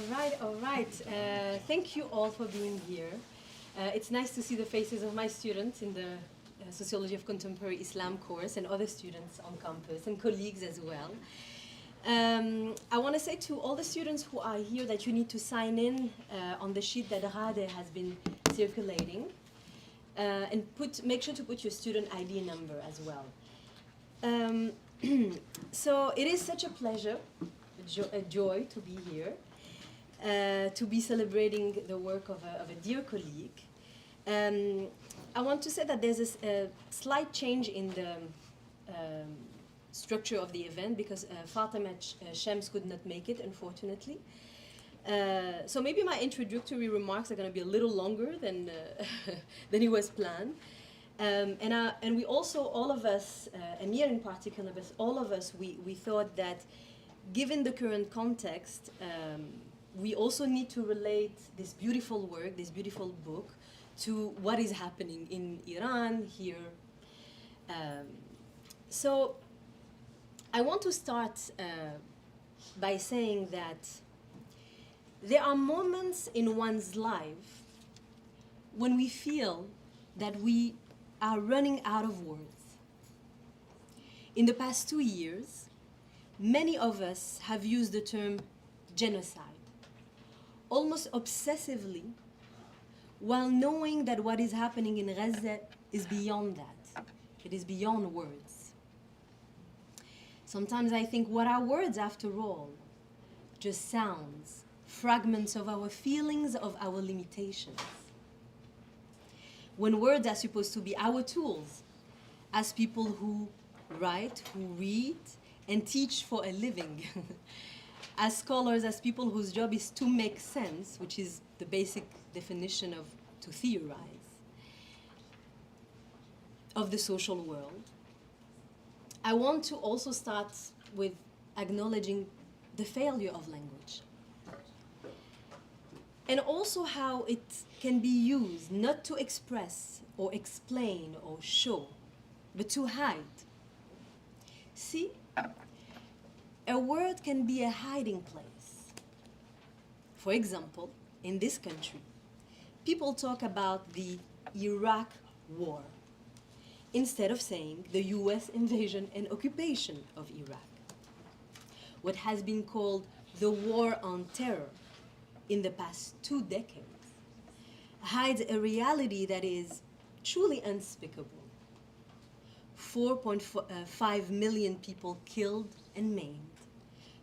All right. Thank you all for being here. It's nice to see the faces of my students in the Sociology of Contemporary Islam course and other students on campus and colleagues as well. I want to say to all the students who are here that you need to sign in on the sheet that Rade has been circulating and make sure to put your student ID number as well. So it is such a pleasure, a joy to be here, to be celebrating the work of a dear colleague. I want to say that there's a slight change in the structure of the event because Fatima Shams could not make it, unfortunately. So maybe my introductory remarks are going to be a little longer than than it was planned. And we also, all of us, Amir in particular, but all of us, we thought that given the current context, we also need to relate this beautiful work, this beautiful book, to what is happening in Iran here. So I want to start by saying that there are moments in one's life when we feel that we are running out of words. In the past 2 years, many of us have used the term genocide, almost obsessively, while knowing that what is happening in Gaza is beyond that. It is beyond words. Sometimes I think, what are words after all? Just sounds, fragments of our feelings, of our limitations. When words are supposed to be our tools, as people who write, who read, and teach for a living, as scholars, as people whose job is to make sense, which is the basic definition of to theorize, of the social world. I want to also start with acknowledging the failure of language, and also how it can be used not to express or explain or show, but to hide. See, a word can be a hiding place. For example, in this country, people talk about the Iraq war instead of saying the US invasion and occupation of Iraq. What has been called the war on terror in the past 2 decades hides a reality that is truly unspeakable. 4.5 million people killed and maimed,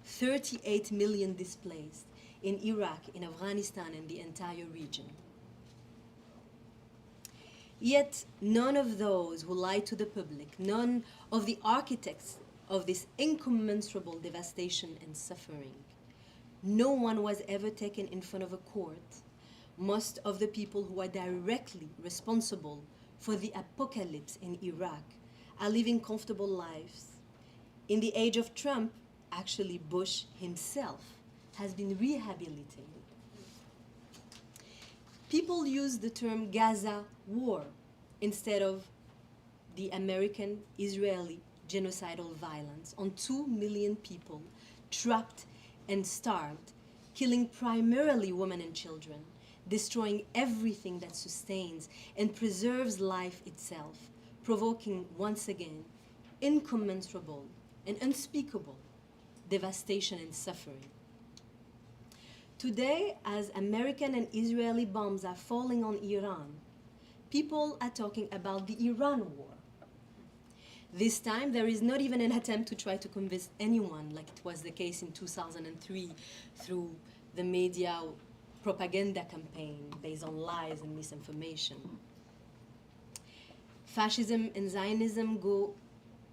38 million displaced in Iraq, in Afghanistan, and the entire region. Yet none of those who lie to the public, none of the architects of this incommensurable devastation and suffering, no one was ever taken in front of a court. Most of the people who are directly responsible for the apocalypse in Iraq are living comfortable lives. In the age of Trump, actually Bush himself has been rehabilitated. People use the term Gaza war instead of the American-Israeli genocidal violence on 2 million people trapped and starved, killing primarily women and children, destroying everything that sustains and preserves life itself, provoking once again incommensurable and unspeakable devastation and suffering. Today, as American and Israeli bombs are falling on Iran, people are talking about the Iran war. This time, there is not even an attempt to try to convince anyone, like it was the case in 2003, through the media propaganda campaign based on lies and misinformation. Fascism and Zionism go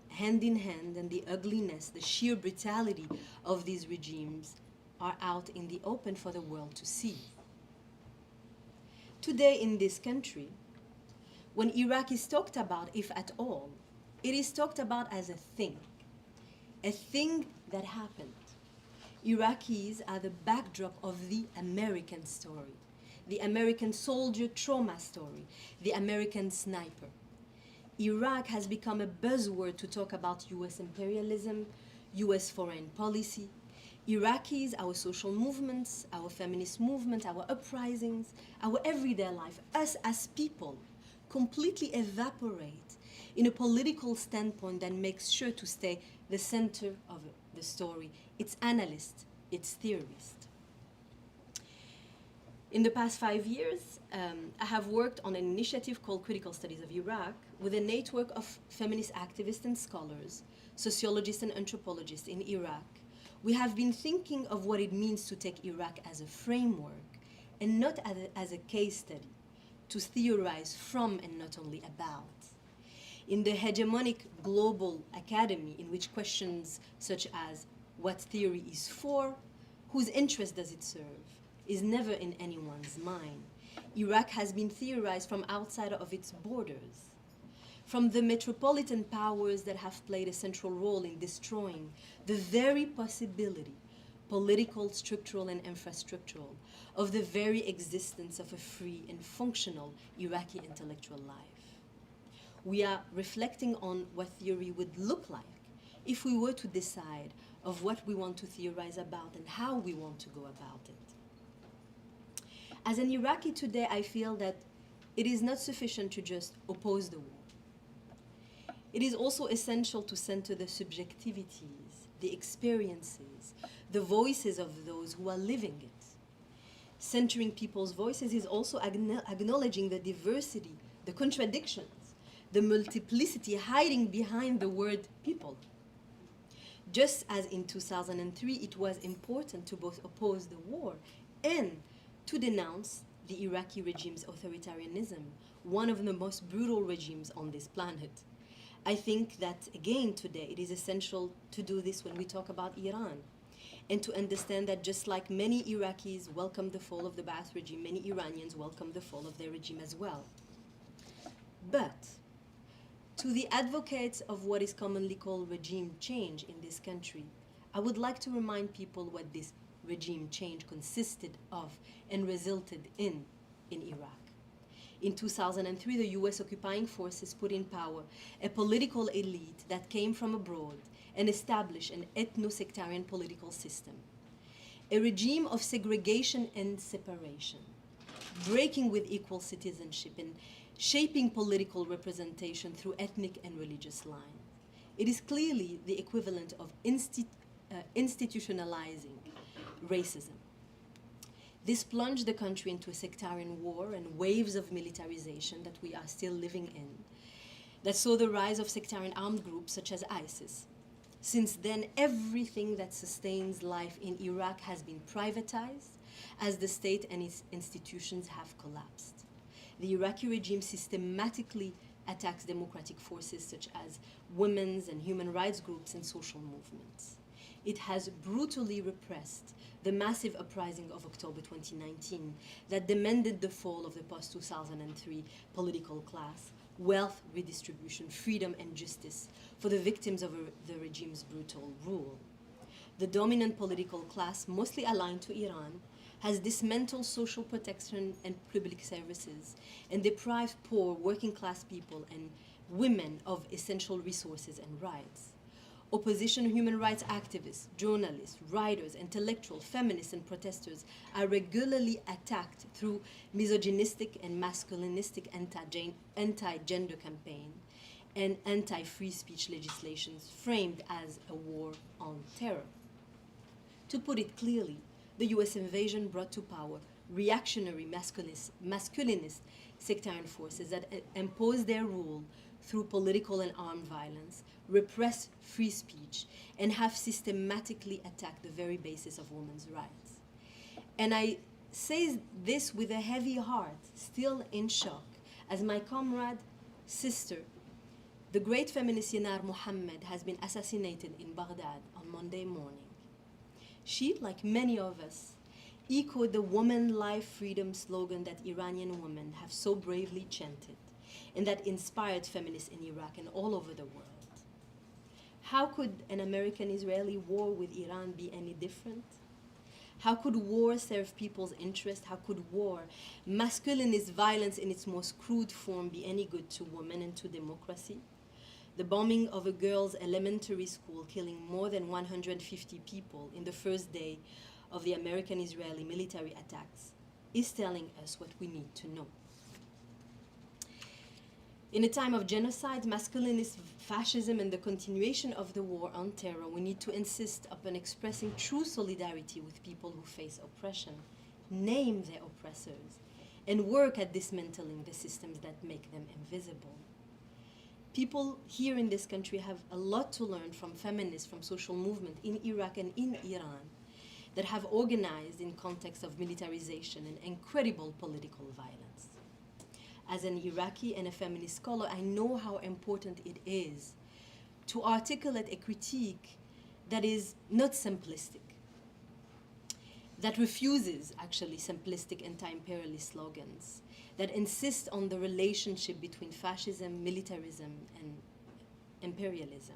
hand in hand, and the ugliness, the sheer brutality of these regimes are out in the open for the world to see. Today in this country, when Iraq is talked about, if at all, it is talked about as a thing that happened. Iraqis are the backdrop of the American story, the American soldier trauma story, the American sniper. Iraq has become a buzzword to talk about US imperialism, US foreign policy, Iraqis, our social movements, our feminist movement, our uprisings, our everyday life, us as people, completely evaporate in a political standpoint that makes sure to stay the center of the story, its analyst, its theorist. In the past 5 years, I have worked on an initiative called Critical Studies of Iraq with a network of feminist activists and scholars, sociologists and anthropologists in Iraq. We have been thinking of what it means to take Iraq as a framework and not as a case study, to theorize from and not only about. In the hegemonic global academy, in which questions such as what theory is for, whose interest does it serve, is never in anyone's mind, Iraq has been theorized from outside of its borders, from the metropolitan powers that have played a central role in destroying the very possibility, political, structural, and infrastructural, of the very existence of a free and functional Iraqi intellectual life. We are reflecting on what theory would look like if we were to decide of what we want to theorize about and how we want to go about it. As an Iraqi today, I feel that it is not sufficient to just oppose the war. It is also essential to center the subjectivities, the experiences, the voices of those who are living it. Centering people's voices is also acknowledging the diversity, the contradictions, the multiplicity hiding behind the word people. Just as in 2003, it was important to both oppose the war and to denounce the Iraqi regime's authoritarianism, one of the most brutal regimes on this planet. I think that, again, today, it is essential to do this when we talk about Iran, and to understand that just like many Iraqis welcome the fall of the Ba'ath regime, many Iranians welcome the fall of their regime as well. But to the advocates of what is commonly called regime change in this country, I would like to remind people what this regime change consisted of and resulted in Iraq. In 2003, the US occupying forces put in power a political elite that came from abroad and established an ethno-sectarian political system, a regime of segregation and separation, breaking with equal citizenship and shaping political representation through ethnic and religious lines. It is clearly the equivalent of institutionalizing racism. This plunged the country into a sectarian war and waves of militarization that we are still living in, that saw the rise of sectarian armed groups such as ISIS. Since then, everything that sustains life in Iraq has been privatized as the state and its institutions have collapsed. The Iraqi regime systematically attacks democratic forces such as women's and human rights groups and social movements. It has brutally repressed the massive uprising of October 2019 that demanded the fall of the post-2003 political class, wealth redistribution, freedom, and justice for the victims of the regime's brutal rule. The dominant political class, mostly aligned to Iran, has dismantled social protection and public services and deprived poor working-class people and women of essential resources and rights. Opposition human rights activists, journalists, writers, intellectuals, feminists, and protesters are regularly attacked through misogynistic and masculinistic anti-gender campaign and anti-free speech legislations framed as a war on terror. To put it clearly, the US invasion brought to power reactionary masculinist sectarian forces that imposed their rule through political and armed violence, repress free speech, and have systematically attacked the very basis of women's rights. And I say this with a heavy heart, still in shock, as my comrade, sister, the great feminist Yanar Mohammed, has been assassinated in Baghdad on Monday morning. She, like many of us, echoed the woman, life, freedom slogan that Iranian women have so bravely chanted, and that inspired feminists in Iraq and all over the world. How could an American-Israeli war with Iran be any different? How could war serve people's interest? How could war, masculinist violence in its most crude form, be any good to women and to democracy? the bombing of a girls' elementary school, killing more than 150 people in the first day of the American-Israeli military attacks, is telling us what we need to know. In a time of genocide, masculinist fascism, and the continuation of the war on terror, we need to insist upon expressing true solidarity with people who face oppression, name their oppressors, and work at dismantling the systems that make them invisible. People here in this country have a lot to learn from feminists, from social movement in Iraq and in Iran that have organized in context of militarization and incredible political violence. As an Iraqi and a feminist scholar, I know how important it is to articulate a critique that is not simplistic, that refuses actually simplistic anti-imperialist slogans, that insist on the relationship between fascism, militarism, and imperialism.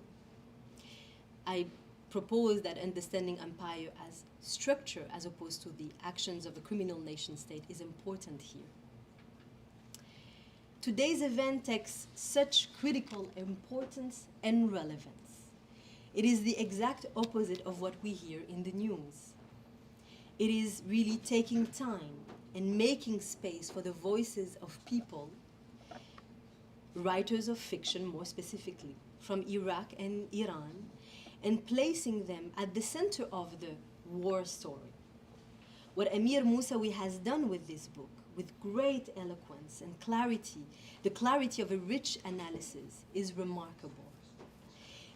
I propose that understanding empire as structure as opposed to the actions of a criminal nation state is important here. Today's event takes such critical importance and relevance. It is the exact opposite of what we hear in the news. It is really taking time and making space for the voices of people, writers of fiction more specifically, from Iraq and Iran, and placing them at the center of the war story. What Amir Moosavi has done with this book, with great eloquence and clarity, the clarity of a rich analysis, is remarkable.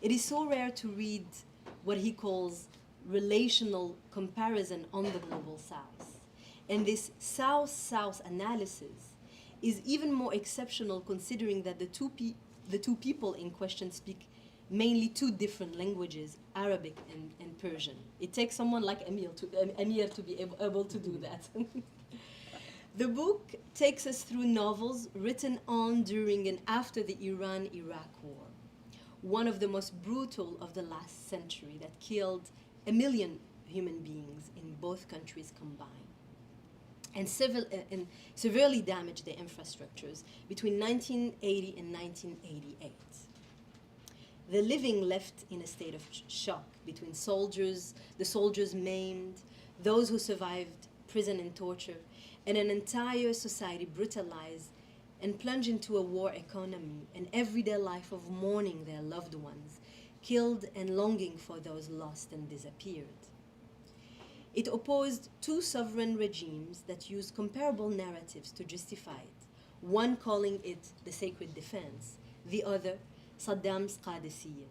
It is so rare to read what he calls relational comparison on the global South. And this South-South analysis is even more exceptional considering that the two people in question speak mainly two different languages, Arabic and Persian. It takes someone like Amir to be able to do that. The book takes us through novels written on, during, and after the Iran-Iraq War, one of the most brutal of the last century that killed 1 million human beings in both countries combined, and severely damaged their infrastructures between 1980 and 1988. The living left in a state of shock between the soldiers maimed, those who survived prison and torture, and an entire society brutalized and plunged into a war economy and everyday life of mourning their loved ones, killed and longing for those lost and disappeared. It opposed two sovereign regimes that used comparable narratives to justify it, one calling it the sacred defense, the other Saddam's Qadisiyya.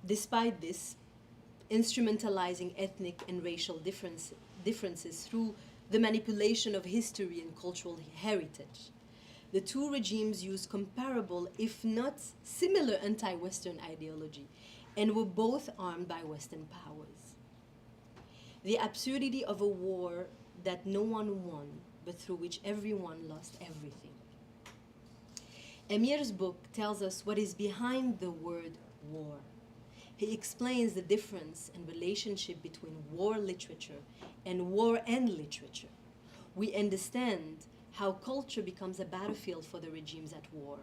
Despite this, instrumentalizing ethnic and racial differences through the manipulation of history and cultural heritage, the two regimes used comparable, if not similar, anti-Western ideology, and were both armed by Western powers. The absurdity of a war that no one won, but through which everyone lost everything. Amir's book tells us what is behind the word war. He explains the difference and relationship between war literature and war and literature. We understand how culture becomes a battlefield for the regimes at war,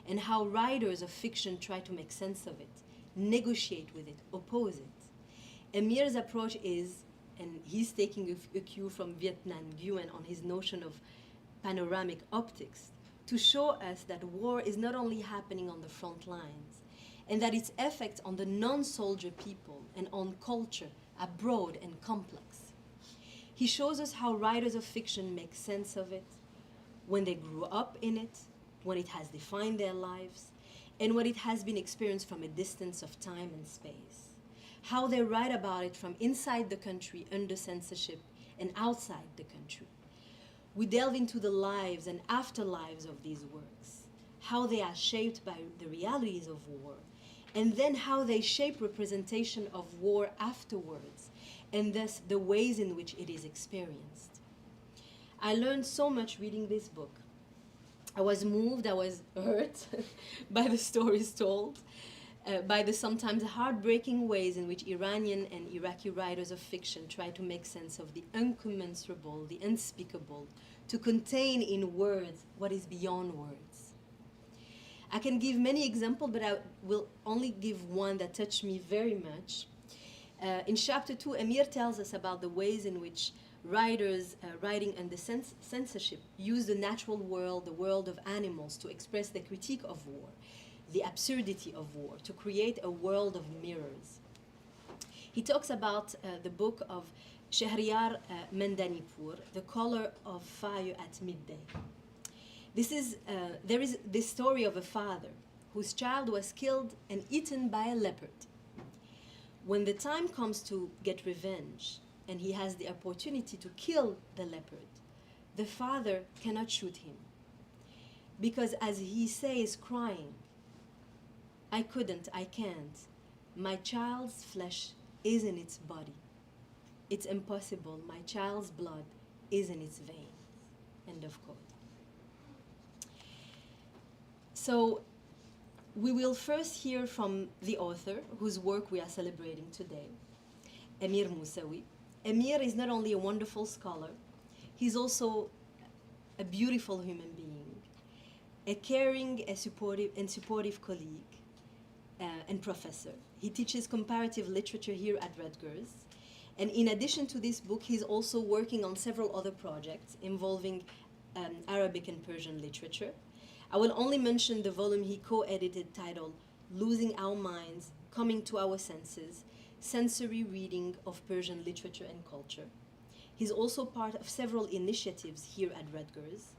and how writers of fiction try to make sense of it, negotiate with it, oppose it. Amir's approach is, and he's taking a cue from Viet Nam Nguyen on his notion of panoramic optics, to show us that war is not only happening on the front lines, and that its effects on the non-soldier people and on culture are broad and complex. He shows us how writers of fiction make sense of it, when they grew up in it, when it has defined their lives, and when it has been experienced from a distance of time and space. How they write about it from inside the country under censorship and outside the country. We delve into the lives and afterlives of these works, how they are shaped by the realities of war, and then how they shape representation of war afterwards, and thus the ways in which it is experienced. I learned so much reading this book. I was moved, I was hurt by the stories told, by the sometimes heartbreaking ways in which Iranian and Iraqi writers of fiction try to make sense of the incommensurable, the unspeakable, to contain in words what is beyond words. I can give many examples, but I will only give one that touched me very much. In chapter 2, Amir tells us about the ways in which writers writing under censorship use the natural world, the world of animals, to express the critique of war, the absurdity of war, to create a world of mirrors. He talks about the book of Shahriyar Mandanipur, The Color of Fire at Midday. There is this story of a father whose child was killed and eaten by a leopard. When the time comes to get revenge, and he has the opportunity to kill the leopard, the father cannot shoot him. Because as he says, crying, I couldn't, I can't. My child's flesh is in its body. It's impossible. My child's blood is in its veins. End of quote. So we will first hear from the author, whose work we are celebrating today, Amir Moosavi. Amir is not only a wonderful scholar, he's also a beautiful human being, a caring and supportive colleague and professor. He teaches comparative literature here at Rutgers. And in addition to this book, he's also working on several other projects involving Arabic and Persian literature. I will only mention the volume he co-edited titled Losing Our Minds, Coming to Our Senses, Sensory Reading of Persian Literature and Culture. He's also part of several initiatives here at Rutgers,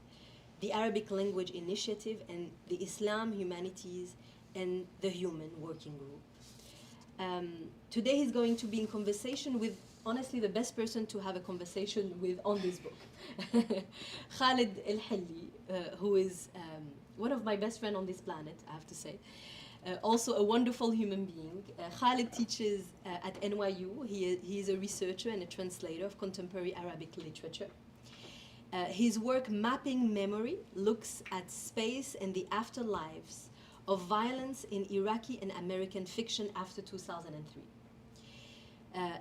the Arabic Language Initiative and the Islam, Humanities, and the Human Working Group. Today he's going to be in conversation with, honestly, the best person to have a conversation with on this book, Khaled Al-Hilli, who is one of my best friends on this planet, I have to say. Also a wonderful human being. Khaled teaches at NYU. He is a researcher and a translator of contemporary Arabic literature. His work, Mapping Memory, looks at space and the afterlives of violence in Iraqi and American fiction after 2003.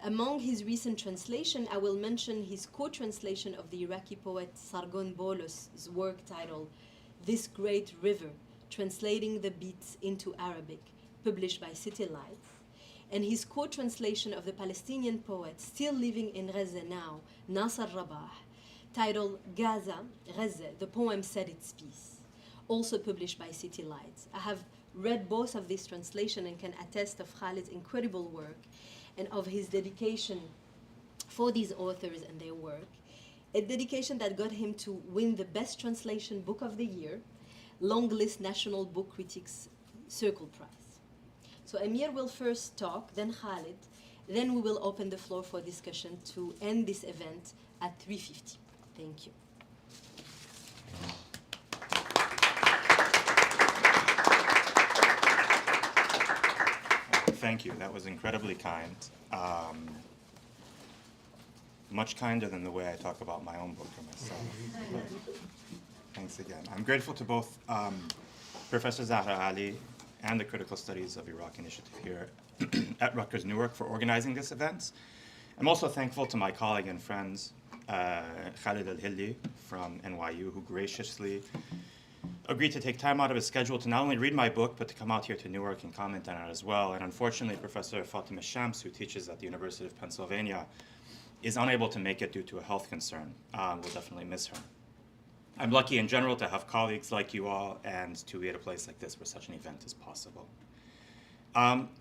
Among his recent translation, I will mention his co-translation of the Iraqi poet Sargon Bolos's work titled This Great River, Translating the Beats into Arabic, published by City Lights, and his co-translation of the Palestinian poet still living in Gaza now, Nasser Rabah, titled Gaza, the poem said its piece, also published by City Lights. I have read both of these translations and can attest of Khalid's incredible work and of his dedication for these authors and their work, a dedication that got him to win the Best Translation Book of the Year, Long List National Book Critics Circle Prize. So Amir will first talk, then Khalid, then we will open the floor for discussion to end this event at 3:50. Thank you. Thank you. That was incredibly kind. Much kinder than the way I talk about my own book or myself. Thanks again. I'm grateful to both Professor Zahra Ali and the Critical Studies of Iraq Initiative here at Rutgers Newark for organizing this event. I'm also thankful to my colleague and friends, Khaled Al-Hilli from NYU, who graciously agreed to take time out of his schedule to not only read my book, but to come out here to Newark and comment on it as well. And unfortunately, Professor Fatima Shams, who teaches at the University of Pennsylvania, is unable to make it due to a health concern. We'll definitely miss her. I'm lucky in general to have colleagues like you all and to be at a place like this where such an event is possible.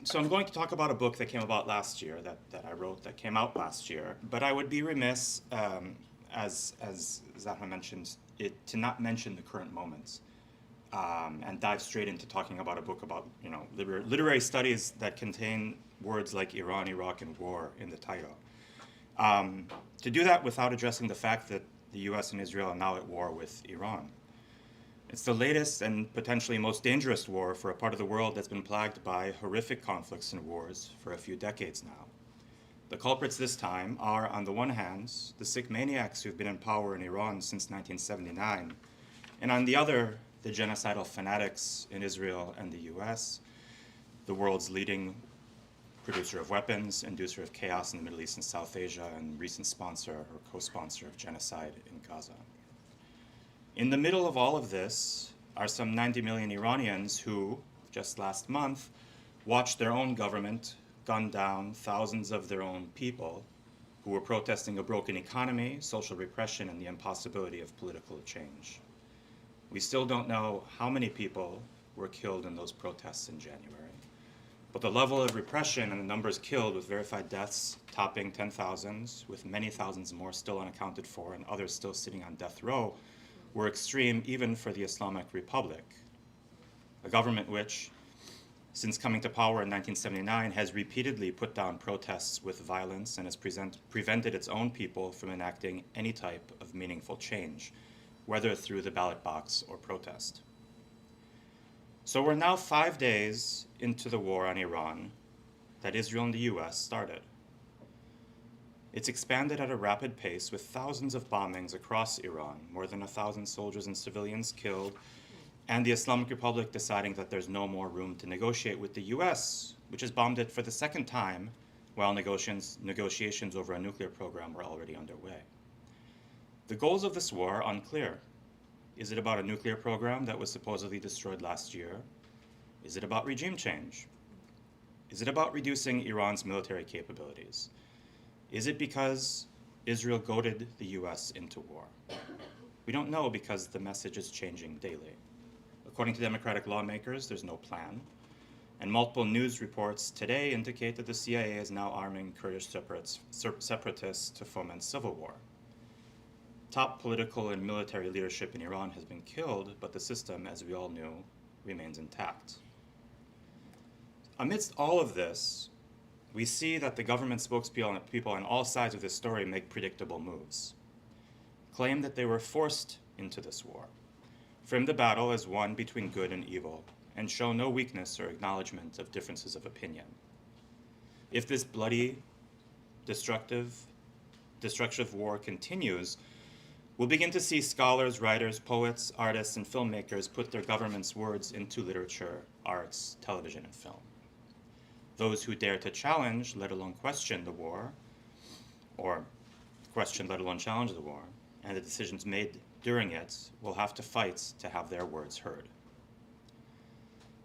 So I'm going to talk about a book that came about last year, that I wrote, that came out last year. But I would be remiss, as Zahra mentioned, to not mention the current moments and dive straight into talking about a book about literary studies that contain words like Iran, Iraq, and war in the title. To do that without addressing the fact that the US and Israel are now at war with Iran. It's the latest and potentially most dangerous war for a part of the world that's been plagued by horrific conflicts and wars for a few decades now. The culprits this time are, on the one hand, the sick maniacs who've been in power in Iran since 1979, and on the other, the genocidal fanatics in Israel and the US, the world's leading producer of weapons, inducer of chaos in the Middle East and South Asia, and recent sponsor or co-sponsor of genocide in Gaza. In the middle of all of this, are some 90 million Iranians who, just last month, watched their own government gun down thousands of their own people who were protesting a broken economy, social repression, and the impossibility of political change. We still don't know how many people were killed in those protests in January, but the level of repression and the numbers killed, with verified deaths topping 10,000, with many thousands more still unaccounted for and others still sitting on death row, were extreme even for the Islamic Republic, a government which, since coming to power in 1979, has repeatedly put down protests with violence and has prevented its own people from enacting any type of meaningful change, whether through the ballot box or protest. So we're now 5 days into the war on Iran that Israel and the US started. It's expanded at a rapid pace with thousands of bombings across Iran, more than 1,000 soldiers and civilians killed, and the Islamic Republic deciding that there's no more room to negotiate with the US, which has bombed it for the second time, while negotiations over a nuclear program were already underway. The goals of this war are unclear. Is it about a nuclear program that was supposedly destroyed last year? Is it about regime change? Is it about reducing Iran's military capabilities? Is it because Israel goaded the US into war? We don't know because the message is changing daily. According to Democratic lawmakers, there's no plan. And multiple news reports today indicate that the CIA is now arming Kurdish separatists to foment civil war. Top political and military leadership in Iran has been killed, but the system, as we all knew, remains intact. Amidst all of this, we see that the government spokespeople on all sides of this story make predictable moves, claim that they were forced into this war, frame the battle as one between good and evil, and show no weakness or acknowledgement of differences of opinion. If this bloody, destructive war continues, we'll begin to see scholars, writers, poets, artists, and filmmakers put their government's words into literature, arts, television, and film. Those who dare to challenge, let alone question the war, or question, let alone challenge the war, and the decisions made during it, will have to fight to have their words heard.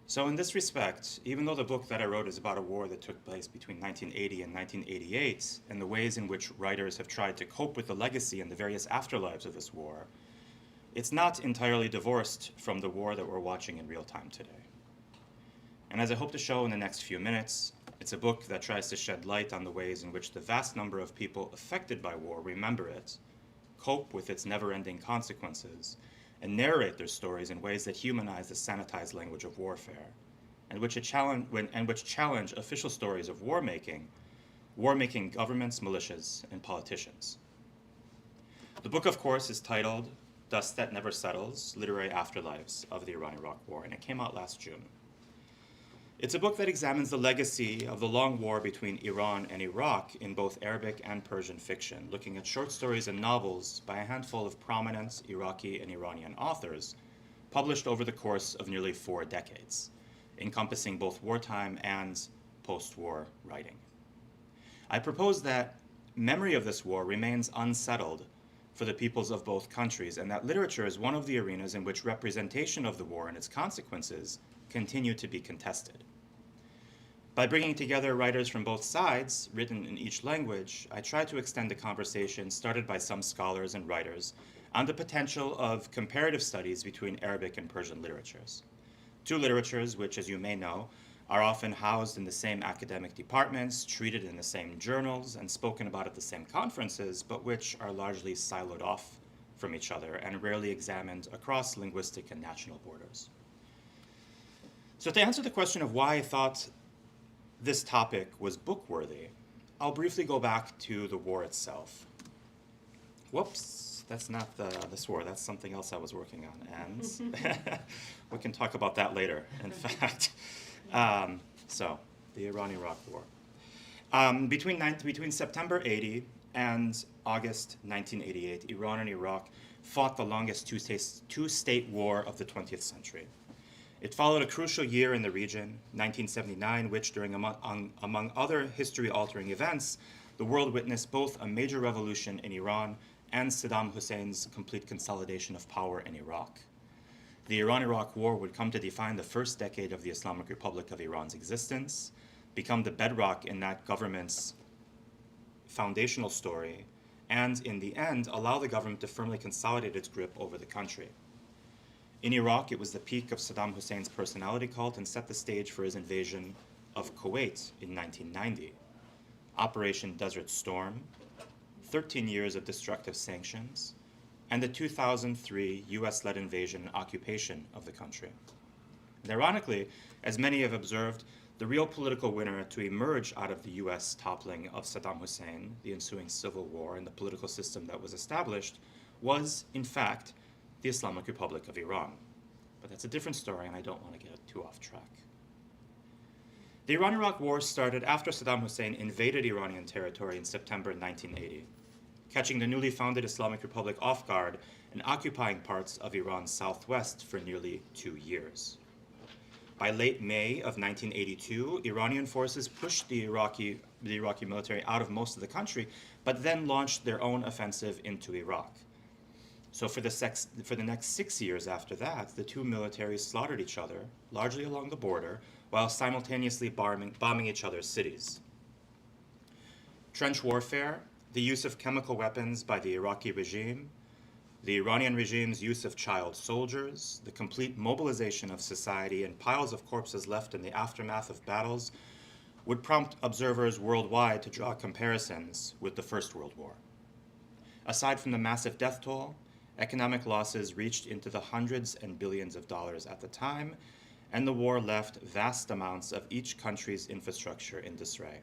So in this respect, even though the book that I wrote is about a war that took place between 1980 and 1988, and the ways in which writers have tried to cope with the legacy and the various afterlives of this war, it's not entirely divorced from the war that we're watching in real time today. And as I hope to show in the next few minutes, it's a book that tries to shed light on the ways in which the vast number of people affected by war remember it, cope with its never-ending consequences, and narrate their stories in ways that humanize the sanitized language of warfare, and which challenge official stories of war-making governments, militias, and politicians. The book, of course, is titled Dust That Never Settles, Literary Afterlives of the Iran-Iraq War, and it came out last June. It's a book that examines the legacy of the long war between Iran and Iraq in both Arabic and Persian fiction, looking at short stories and novels by a handful of prominent Iraqi and Iranian authors, published over the course of nearly 4 decades, encompassing both wartime and post-war writing. I propose that memory of this war remains unsettled for the peoples of both countries, and that literature is one of the arenas in which representation of the war and its consequences continue to be contested. By bringing together writers from both sides, written in each language, I try to extend a conversation started by some scholars and writers on the potential of comparative studies between Arabic and Persian literatures. 2 literatures which, as you may know, are often housed in the same academic departments, treated in the same journals, and spoken about at the same conferences, but which are largely siloed off from each other and rarely examined across linguistic and national borders. So to answer the question of why I thought this topic was book-worthy, I'll briefly go back to the war itself. Whoops, that's not this war, that's something else I was working on, and we can talk about that later, in fact. So, the Iran-Iraq War. Between September 80 and August 1988, Iran and Iraq fought the longest two-state war of the 20th century. It followed a crucial year in the region, 1979, which, among other history-altering events, the world witnessed both a major revolution in Iran and Saddam Hussein's complete consolidation of power in Iraq. the Iran-Iraq War would come to define the first decade of the Islamic Republic of Iran's existence, become the bedrock in that government's foundational story, and in the end, allow the government to firmly consolidate its grip over the country. In Iraq, it was the peak of Saddam Hussein's personality cult and set the stage for his invasion of Kuwait in 1990. Operation Desert Storm, 13 years of destructive sanctions, and the 2003 US-led invasion and occupation of the country. And ironically, as many have observed, the real political winner to emerge out of the US toppling of Saddam Hussein, the ensuing civil war, and the political system that was established was, in fact, the Islamic Republic of Iran. But that's a different story, and I don't want to get too off track. The Iran-Iraq War started after Saddam Hussein invaded Iranian territory in September 1980, catching the newly founded Islamic Republic off guard and occupying parts of Iran's southwest for nearly 2 years. By late May of 1982, Iranian forces pushed the Iraqi military out of most of the country, but then launched their own offensive into Iraq. So for the next 6 years after that, the two militaries slaughtered each other, largely along the border, while simultaneously bombing each other's cities. Trench warfare, the use of chemical weapons by the Iraqi regime, the Iranian regime's use of child soldiers, the complete mobilization of society, and piles of corpses left in the aftermath of battles would prompt observers worldwide to draw comparisons with the First World War. Aside from the massive death toll, economic losses reached into the hundreds and billions of dollars at the time, and the war left vast amounts of each country's infrastructure in disarray.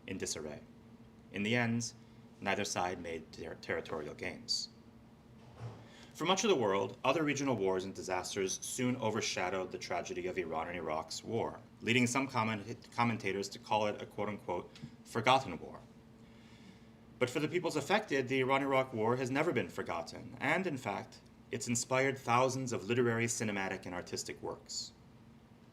In the end, neither side made territorial gains. For much of the world, other regional wars and disasters soon overshadowed the tragedy of Iran and Iraq's war, leading some commentators to call it a quote-unquote forgotten war. But for the peoples affected, the Iran-Iraq War has never been forgotten, and in fact, it's inspired thousands of literary, cinematic, and artistic works.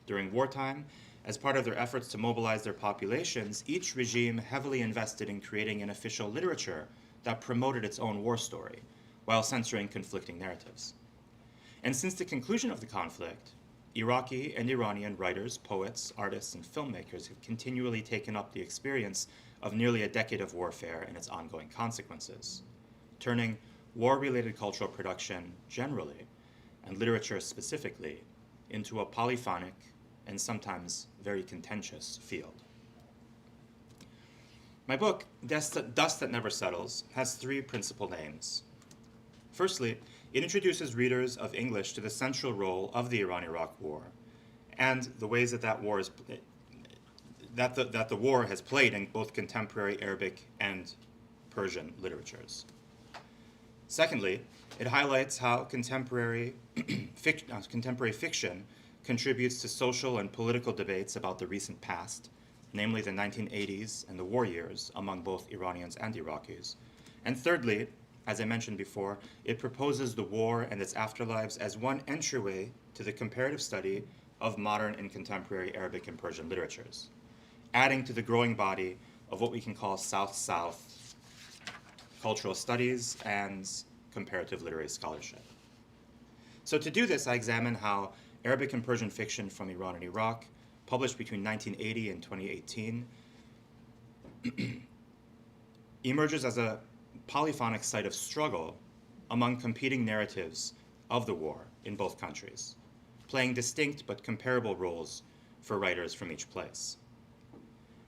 During wartime, as part of their efforts to mobilize their populations, each regime heavily invested in creating an official literature that promoted its own war story, while censoring conflicting narratives. And since the conclusion of the conflict, Iraqi and Iranian writers, poets, artists, and filmmakers have continually taken up the experience of nearly a decade of warfare and its ongoing consequences, turning war-related cultural production generally, and literature specifically, into a polyphonic and sometimes very contentious field. My book, Dust That Never Settles, has 3 principal aims. Firstly, it introduces readers of English to the central role of the Iran-Iraq War and the ways that the war has played in both contemporary Arabic and Persian literatures. Secondly, it highlights how contemporary fiction contributes to social and political debates about the recent past, namely the 1980s and the war years among both Iranians and Iraqis. And thirdly, as I mentioned before, it proposes the war and its afterlives as one entryway to the comparative study of modern and contemporary Arabic and Persian literatures, adding to the growing body of what we can call South-South cultural studies and comparative literary scholarship. So to do this, I examine how Arabic and Persian fiction from Iran and Iraq, published between 1980 and 2018, emerges as a polyphonic site of struggle among competing narratives of the war in both countries, playing distinct but comparable roles for writers from each place.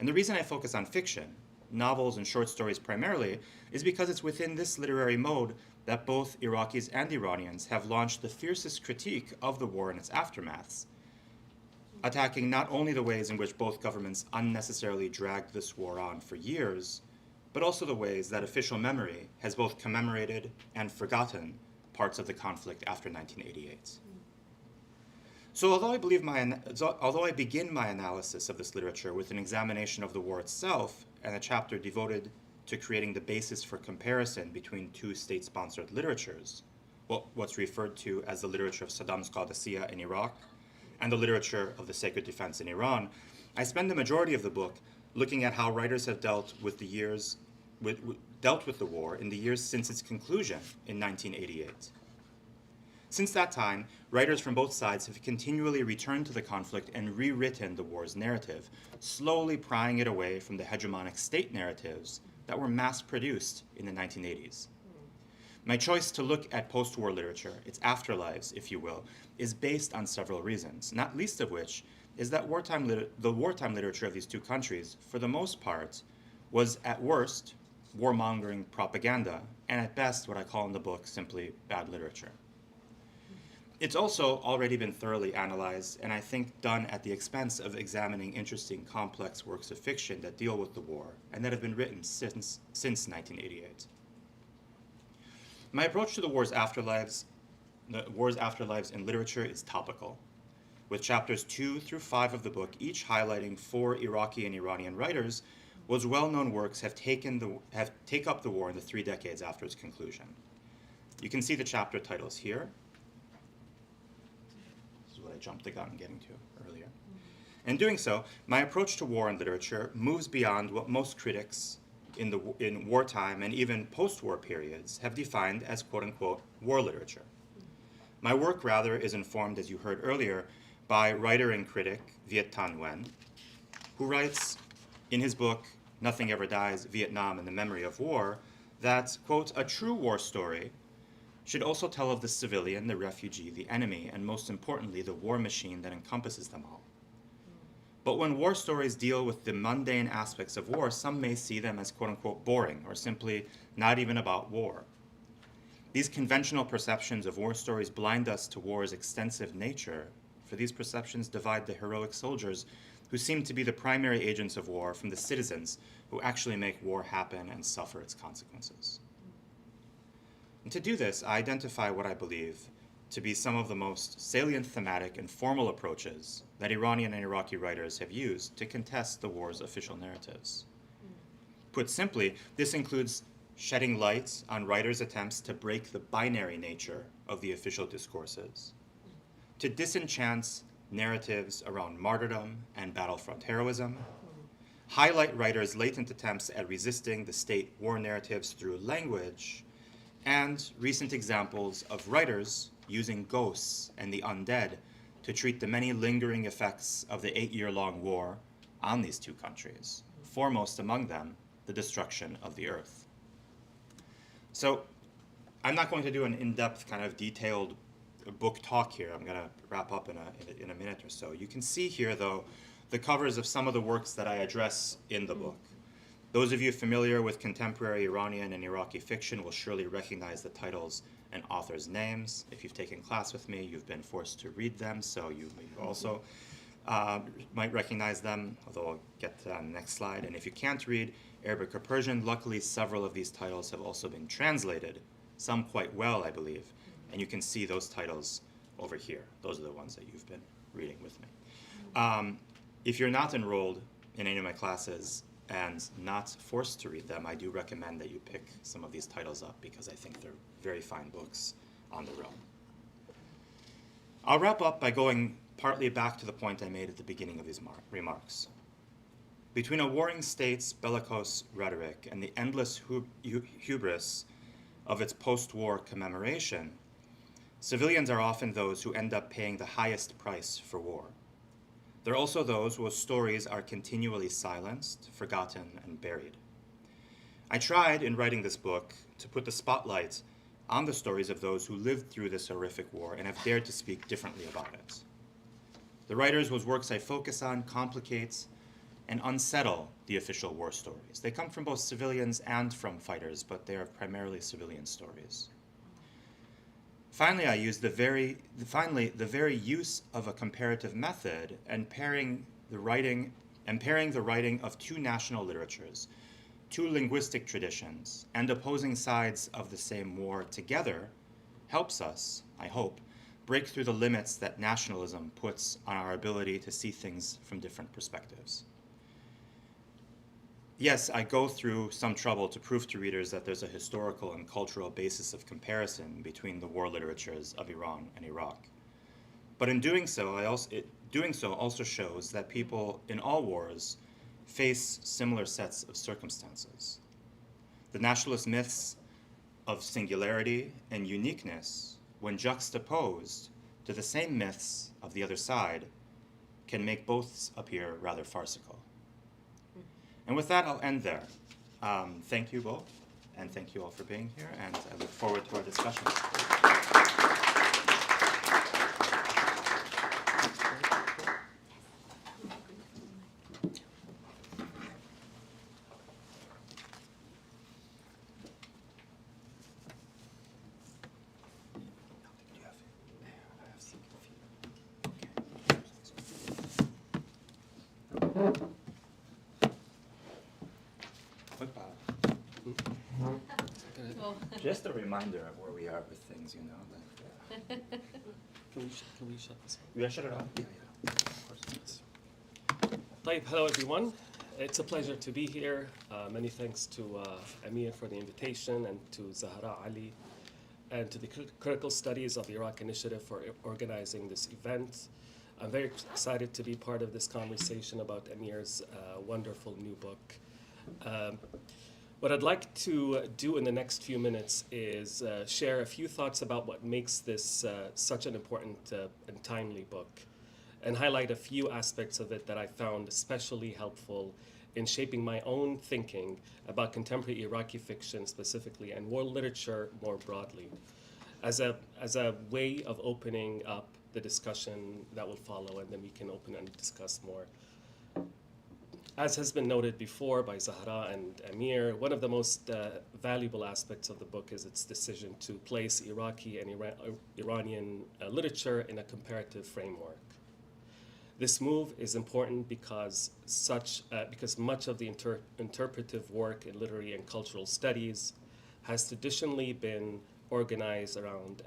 And the reason I focus on fiction, novels and short stories primarily, is because it's within this literary mode that both Iraqis and Iranians have launched the fiercest critique of the war and its aftermaths, attacking not only the ways in which both governments unnecessarily dragged this war on for years, but also the ways that official memory has both commemorated and forgotten parts of the conflict after 1988. So although I begin my analysis of this literature with an examination of the war itself and a chapter devoted to creating the basis for comparison between 2 state-sponsored literatures, what's referred to as the literature of Saddam's Qadisiyah in Iraq and the literature of the Sacred Defense in Iran, I spend the majority of the book looking at how writers have dealt with the war in the years since its conclusion in 1988. Since that time, writers from both sides have continually returned to the conflict and rewritten the war's narrative, slowly prying it away from the hegemonic state narratives that were mass-produced in the 1980s. My choice to look at post-war literature, its afterlives, if you will, is based on several reasons, not least of which is that the wartime literature of these two countries, for the most part, was at worst warmongering propaganda, and at best what I call in the book simply bad literature. It's also already been thoroughly analyzed, and I think done at the expense of examining interesting, complex works of fiction that deal with the war and that have been written since 1988. My approach to the war's afterlives in literature is topical, with chapters 2 through 5 of the book each highlighting 4 Iraqi and Iranian writers whose well-known works have taken up the war in the 3 decades after its conclusion. You can see the chapter titles here. This is what I jumped the gun getting to earlier. In doing so, my approach to war in literature moves beyond what most critics in wartime and even post-war periods have defined as quote-unquote war literature. My work, rather, is informed, as you heard earlier, by writer and critic Viet Thanh Nguyen, who writes in his book, Nothing Ever Dies, Vietnam and the Memory of War, that, quote, a true war story should also tell of the civilian, the refugee, the enemy, and most importantly, the war machine that encompasses them all. But when war stories deal with the mundane aspects of war, some may see them as quote-unquote boring or simply not even about war. These conventional perceptions of war stories blind us to war's extensive nature, for these perceptions divide the heroic soldiers who seem to be the primary agents of war from the citizens who actually make war happen and suffer its consequences. And to do this, I identify what I believe to be some of the most salient thematic and formal approaches that Iranian and Iraqi writers have used to contest the war's official narratives. Put simply, this includes shedding light on writers' attempts to break the binary nature of the official discourses, to disenchant narratives around martyrdom and battlefront heroism, highlight writers' latent attempts at resisting the state war narratives through language, and recent examples of writers using ghosts and the undead to treat the many lingering effects of the 8-year-long war on these two countries, foremost among them, the destruction of the earth. So I'm not going to do an in-depth kind of detailed book talk here. I'm going to wrap up in a minute or so. You can see here, though, the covers of some of the works that I address in the book. Those of you familiar with contemporary Iranian and Iraqi fiction will surely recognize the titles and authors' names. If you've taken class with me, you've been forced to read them, so you also might recognize them, although I'll get to that on the next slide. And if you can't read Arabic or Persian, luckily several of these titles have also been translated, some quite well, I believe. And you can see those titles over here. Those are the ones that you've been reading with me. If you're not enrolled in any of my classes and not forced to read them, I do recommend that you pick some of these titles up because I think they're very fine books on their own. I'll wrap up by going partly back to the point I made at the beginning of these remarks. Between a warring state's bellicose rhetoric and the endless hubris of its post-war commemoration, civilians are often those who end up paying the highest price for war. There are also those whose stories are continually silenced, forgotten, and buried. I tried, in writing this book, to put the spotlight on the stories of those who lived through this horrific war and have dared to speak differently about it. The writers whose works I focus on complicate and unsettle the official war stories. They come from both civilians and from fighters, but they are primarily civilian stories. Finally, I use the very use of a comparative method and pairing the writing of two national literatures, two linguistic traditions, and opposing sides of the same war together helps us, I hope, break through the limits that nationalism puts on our ability to see things from different perspectives. Yes, I go through some trouble to prove to readers that there's a historical and cultural basis of comparison between the war literatures of Iran and Iraq. But in doing so, also shows that people in all wars face similar sets of circumstances. The nationalist myths of singularity and uniqueness when juxtaposed to the same myths of the other side, can make both appear rather farcical. And with that, I'll end there. Thank you both, and thank you all for being here, and I look forward to our discussion. Just a reminder of where we are with things, you know. Like, Can we shut this off? yeah, shut it off. Yeah, Of course. Yes. Hello, everyone. It's a pleasure to be here. Many thanks to Amir for the invitation, and to Zahraء Ali, and to the Critical Studies of Iraq Initiative for organizing this event. I'm very excited to be part of this conversation about Amir's wonderful new book. What I'd like to do in the next few minutes is share a few thoughts about what makes this such an important and timely book, and highlight a few aspects of it that I found especially helpful in shaping my own thinking about contemporary Iraqi fiction specifically, and world literature more broadly, as a way of opening up the discussion that will follow, and then we can open and discuss more. As has been noted before by Zahra and Amir, one of the most valuable aspects of the book is its decision to place Iraqi and Iranian literature in a comparative framework. This move is important because much of the interpretive work in literary and cultural studies has traditionally been organized around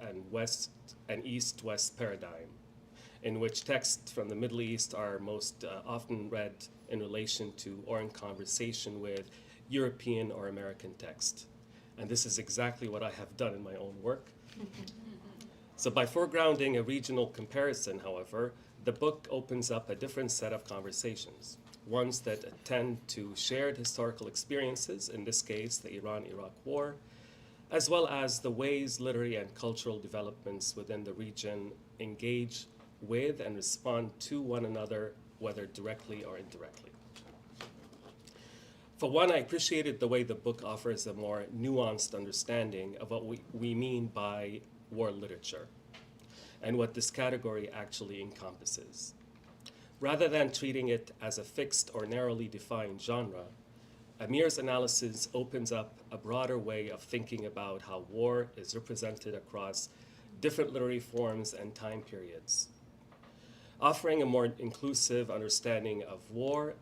an East-West paradigm, in which texts from the Middle East are most often read in relation to or in conversation with European or American text. And this is exactly what I have done in my own work. So by foregrounding a regional comparison, however, the book opens up a different set of conversations, ones that attend to shared historical experiences, in this case, the Iran-Iraq War, as well as the ways literary and cultural developments within the region engage with and respond to one another, whether directly or indirectly. For one, I appreciated the way the book offers a more nuanced understanding of what we mean by war literature and what this category actually encompasses. Rather than treating it as a fixed or narrowly defined genre, Amir's analysis opens up a broader way of thinking about how war is represented across different literary forms and time periods, offering a more inclusive understanding of war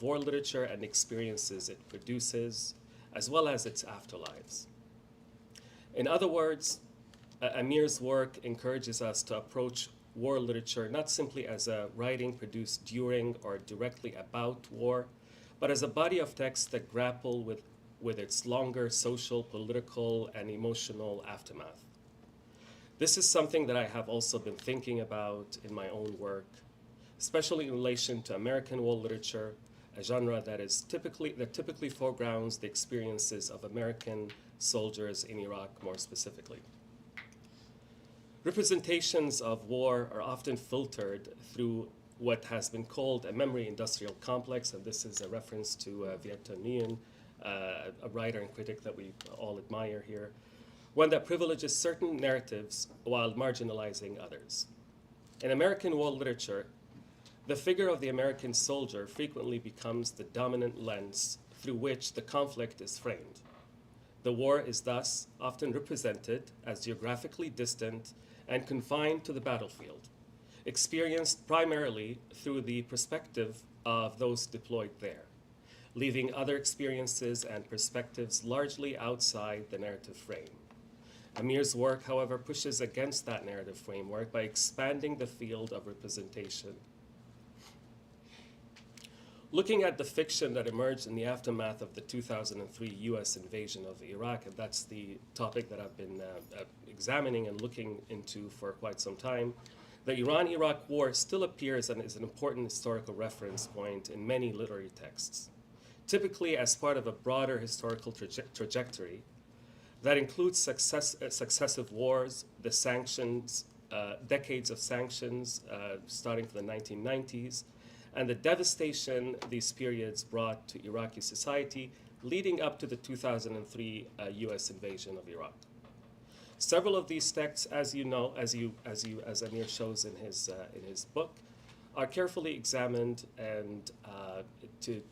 literature and experiences it produces, as well as its afterlives. In other words, Amir's work encourages us to approach war literature not simply as a writing produced during or directly about war, but as a body of texts that grapple with its longer social, political, and emotional aftermath. This is something that I have also been thinking about in my own work, especially in relation to American war literature, a genre that typically foregrounds the experiences of American soldiers in Iraq more specifically. Representations of war are often filtered through what has been called a memory industrial complex, and this is a reference to Viet Nguyen, a writer and critic that we all admire here, one that privileges certain narratives while marginalizing others. In American war literature, the figure of the American soldier frequently becomes the dominant lens through which the conflict is framed. The war is thus often represented as geographically distant and confined to the battlefield, experienced primarily through the perspective of those deployed there, leaving other experiences and perspectives largely outside the narrative frame. Amir's work, however, pushes against that narrative framework by expanding the field of representation. Looking at the fiction that emerged in the aftermath of the 2003 US invasion of Iraq, and that's the topic that I've been examining and looking into for quite some time, the Iran-Iraq War still appears and is an important historical reference point in many literary texts. Typically as part of a broader historical trajectory, that includes successive wars, the sanctions, decades of sanctions starting from the 1990s, and the devastation these periods brought to Iraqi society leading up to the 2003 US invasion of Iraq. Several of these texts, as you know, as Amir shows in his book, are carefully examined and to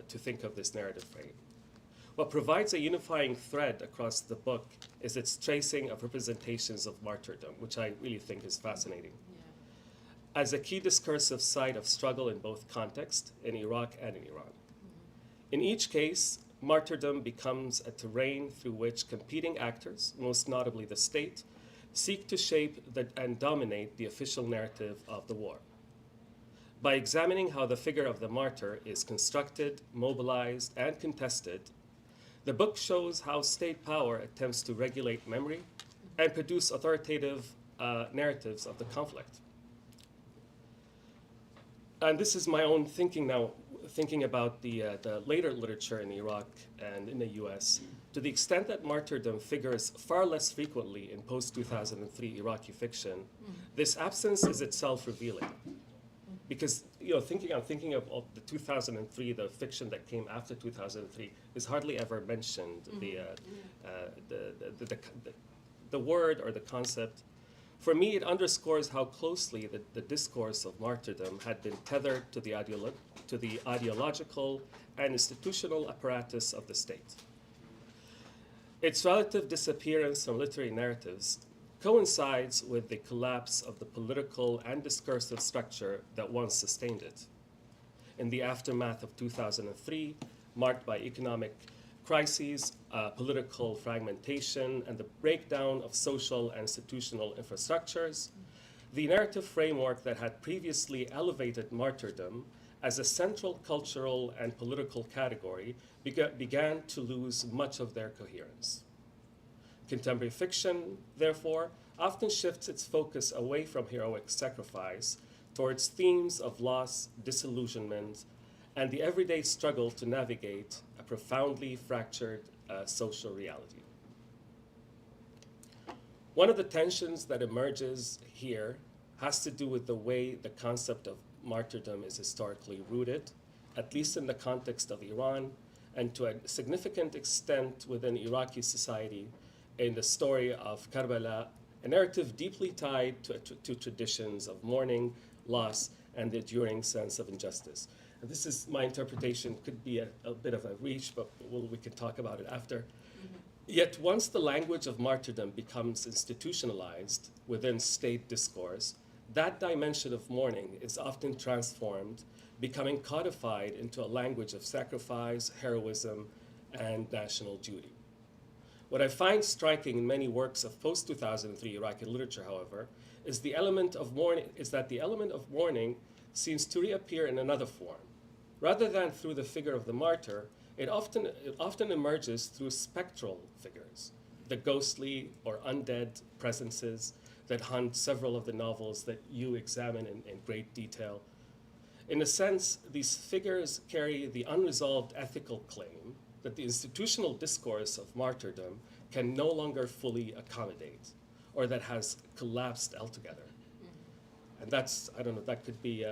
think of this narrative frame. What provides a unifying thread across the book is its tracing of representations of martyrdom, which I really think is fascinating. Yeah. As a key discursive site of struggle in both contexts, in Iraq and in Iran. In each case, martyrdom becomes a terrain through which competing actors, most notably the state, seek to shape and dominate the official narrative of the war. By examining how the figure of the martyr is constructed, mobilized, and contested, the book shows how state power attempts to regulate memory and produce authoritative narratives of the conflict. And this is my own thinking now, thinking about the later literature in Iraq and in the US, to the extent that martyrdom figures far less frequently in post-2003 Iraqi fiction, this absence is itself revealing. Because I'm thinking of the 2003, the fiction that came after 2003 is hardly ever mentioned. The word or the concept. For me, it underscores how closely the discourse of martyrdom had been tethered to the ideological and institutional apparatus of the state. Its relative disappearance from literary narratives coincides with the collapse of the political and discursive structure that once sustained it. In the aftermath of 2003, marked by economic crises, political fragmentation, and the breakdown of social and institutional infrastructures, the narrative framework that had previously elevated martyrdom as a central cultural and political category began to lose much of their coherence. Contemporary fiction, therefore, often shifts its focus away from heroic sacrifice towards themes of loss, disillusionment, and the everyday struggle to navigate a profoundly fractured social reality. One of the tensions that emerges here has to do with the way the concept of martyrdom is historically rooted, at least in the context of Iran, and to a significant extent within Iraqi society, in the story of Karbala, a narrative deeply tied to traditions of mourning, loss, and the enduring sense of injustice. And this is my interpretation, could be a bit of a reach, but we can talk about it after. Yet once the language of martyrdom becomes institutionalized within state discourse, that dimension of mourning is often transformed, becoming codified into a language of sacrifice, heroism, and national duty. What I find striking in many works of post-2003 Iraqi literature, however, is that the element of mourning seems to reappear in another form. Rather than through the figure of the martyr, it often emerges through spectral figures, the ghostly or undead presences that haunt several of the novels that you examine in great detail. In a sense, these figures carry the unresolved ethical claim that the institutional discourse of martyrdom can no longer fully accommodate, or that has collapsed altogether. And that's, I don't know, that could be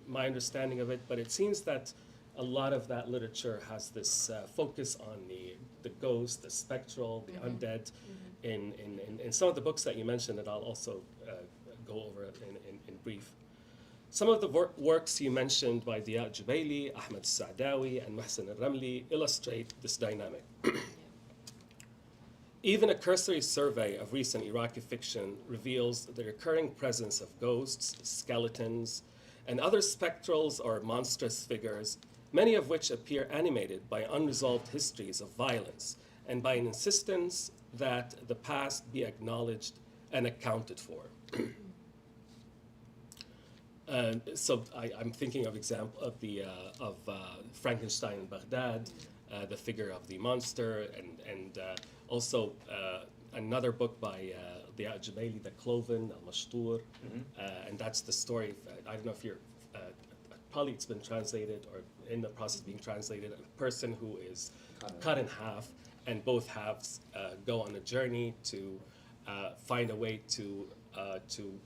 my understanding of it, but it seems that a lot of that literature has this focus on the ghost, the spectral, the undead. In some of the books that you mentioned, that I'll also go over in brief. Some of the works you mentioned by Diya Jubaili, Ahmed Sa'dawi, and Mohsen al-Ramli illustrate this dynamic. Even a cursory survey of recent Iraqi fiction reveals the recurring presence of ghosts, skeletons, and other spectrals or monstrous figures, many of which appear animated by unresolved histories of violence and by an insistence that the past be acknowledged and accounted for. So I'm thinking of example of Frankenstein in Baghdad, the figure of the monster, and also another book by Diya Jubaili, The Cloven, Al-Mashtur, and that's the story. I don't know if you're probably it's been translated or in the process of being translated. A person who is cut in half and both halves go on a journey to find a way to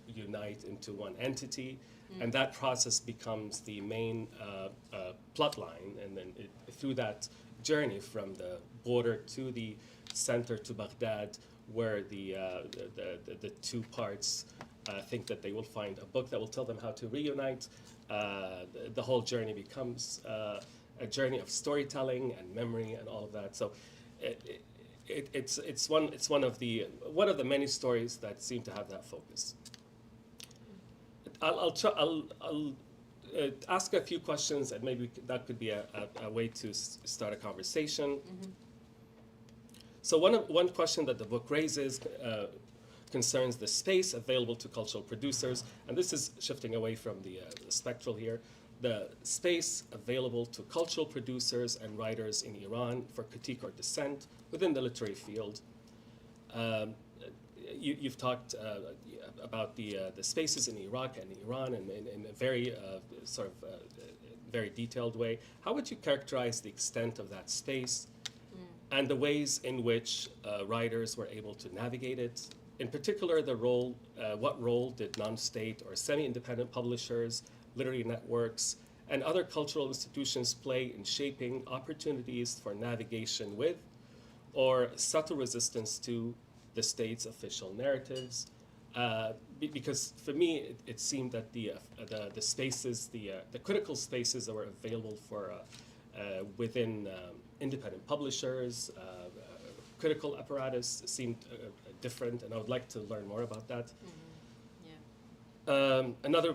unite into one entity, and that process becomes the main plot line, and then through that journey from the border to the center to Baghdad, where the two parts think that they will find a book that will tell them how to reunite. The whole journey becomes a journey of storytelling and memory and all of that. So it's one of the many stories that seem to have that focus. I'll ask a few questions, and maybe that could be a way to start a conversation. So one question that the book raises concerns the space available to cultural producers, and this is shifting away from the spectral here, the space available to cultural producers and writers in Iran for critique or dissent within the literary field. You've talked about the spaces in Iraq and Iran in a very very detailed way. How would you characterize the extent of that space and the ways in which writers were able to navigate it? In particular, what role did non-state or semi-independent publishers, literary networks, and other cultural institutions play in shaping opportunities for navigation with or subtle resistance to the state's official narratives? Because for me, it seemed that the spaces, the critical spaces that were available for within independent publishers, critical apparatus seemed different, and I would like to learn more about that. Another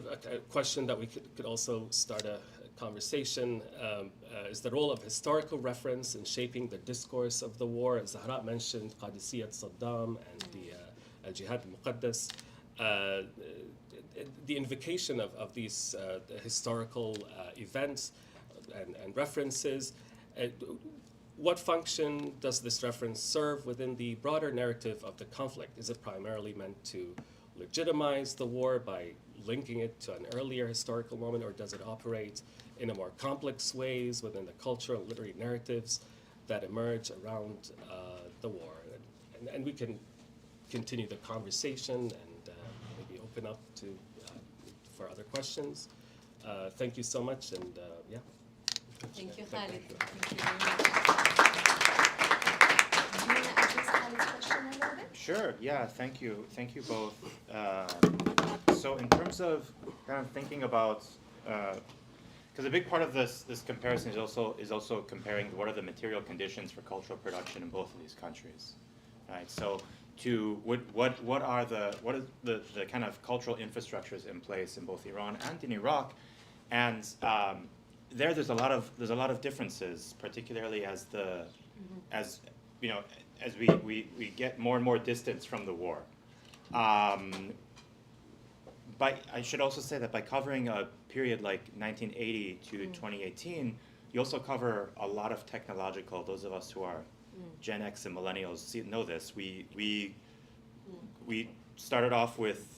question that we could also start a conversation is the role of historical reference in shaping the discourse of the war. As Zahraء mentioned, Qadisiyat Saddam and the Al-Jihad al-Muqaddas. The invocation of these historical events and references. What function does this reference serve within the broader narrative of the conflict? Is it primarily meant to legitimize the war by linking it to an earlier historical moment, or does it operate in a more complex ways within the cultural and literary narratives that emerge around the war? And we can continue the conversation and maybe open up to for other questions. Thank you so much, and yeah. Thank you, Khaled. Thank you. Thank you very much. Do you want to address Khaled's question a little bit? Sure. Yeah. Thank you. Thank you both. So in terms of kind of thinking about, because a big part of this comparison is also comparing what are the material conditions for cultural production in both of these countries, right? So to what is the kind of cultural infrastructures in place in both Iran and in Iraq, and there's a lot of differences, particularly as we get more and more distance from the war. But I should also say that by covering a period like 1980 to 2018, you also cover a lot of technological. Those of us who are Gen X and millennials know this. We started off with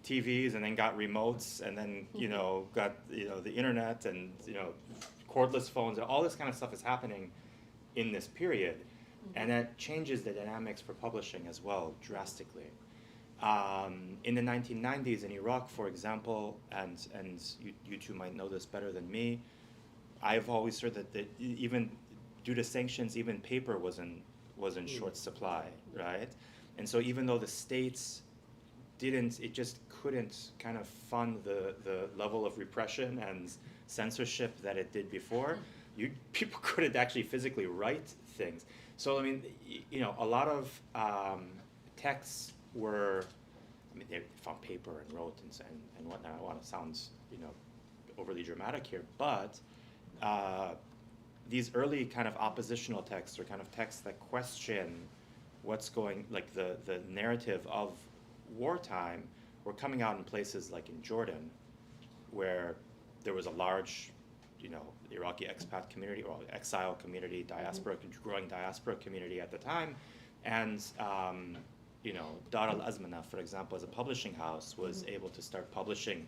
TVs, and then got remotes, and then got the internet, and cordless phones, and all this kind of stuff is happening in this period, and that changes the dynamics for publishing as well drastically. In the 1990s in Iraq, for example, and you two might know this better than me, I've always heard that even due to sanctions, even paper was in short supply, right? And so even though the states it just couldn't kind of fund the level of repression and censorship that it did before, people couldn't actually physically write things. So I mean, a lot of texts were, they found paper and wrote and whatnot. I don't want to sound overly dramatic here, but these early kind of oppositional texts, or kind of texts that question what's going, like the narrative of wartime, were coming out in places like in Jordan, where there was a large, Iraqi expat community or exile community, growing diaspora community at the time, and Dar al-Azmana, for example, as a publishing house, was able to start publishing